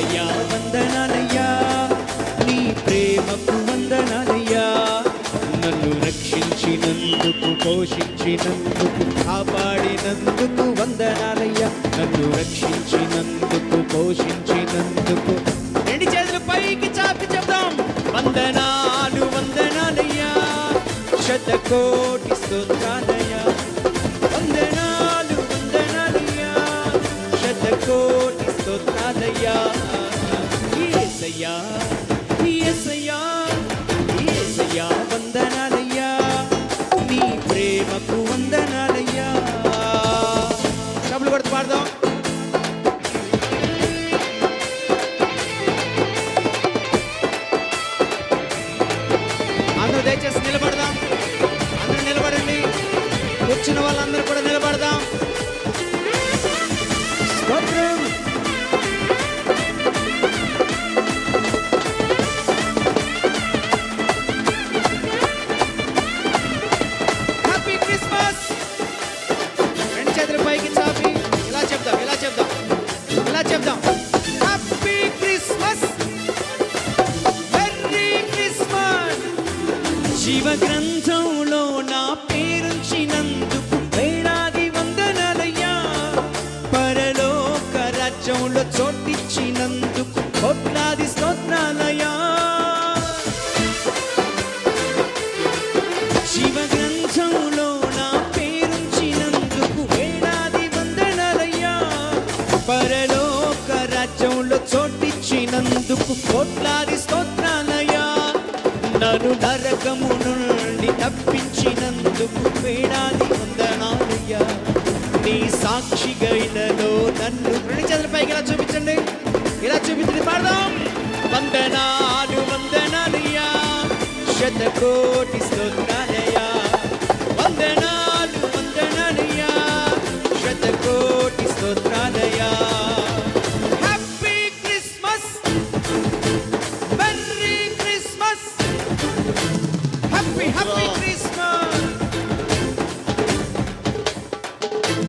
యేసయ్యా వందనాలయ్యా, నీ ప్రేమకు వందనాలయ్యా. నన్ను రక్షించినందుకు, పోషించినందుకు, కాపాడినందుకు వందనాలయ్యా. నన్ను రక్షించినందుకు, పోషించినందుకు. రెండు చేతులు పైకి చాపి చెప్దాం. వందనాలు వందనాలయ్యా, శతకోటి స్తోత్రాలయ్యా. వందనాలు వందనాలయ్యా, శతకోటి స్తోత్రాలయ్యా. యేసయ్యా యేసయ్యా యేసయ్యా వందనాలయ్యా, నీ ప్రేమకు వందనాలయ్యా. డబ్బులు కొడుతూ పాడదాం. అందరూ దయచేసి నిలబడదాం. అందరూ నిలబడండి. కూర్చున్న వాళ్ళందరూ కూడా నిలబడదాం. స్తోత్రం. Happy Christmas. రెండు చేతులు పైకి చాపి ఇలా చెప్దాం, ఇలా చెప్దాం, ఇలా చెప్దాం. Happy Christmas, merry Christmas. జీవ గ్రంథంలో నా పేరుంచినందుకు వేలాది వందనాలయ్యా. పరలోక రాజ్యంలో చోటిచ్చినందుకు కోట్లాది స్తోత్రాలయ్యా. జీవ గ్రంథంలో నా పేరుంచినందుకు వేలాది వందనాలయ్యా. పరలోక రాజ్యంలో చోటిచ్చినందుకు కోట్లాది స్తోత్రాలయ్యా. నన్ను నరకము నుండి తప్పించినందుకు వేలాది వందనాలయ్యా. నీ సాక్షిగా ఇలలో నన్ను రెండు చేతుల పైకి ఇలా చూపించండి, ఇలా చూపించండి. పాడదాం. వందనాలు వందనాలయ్యా, శతకోటి స్తోత్రాలయ్యా. వందనాలు వందనాలయ్యా, శతకోటి స్తోత్రాలయ్యా. Happy Christmas, merry Christmas, happy happy Christmas.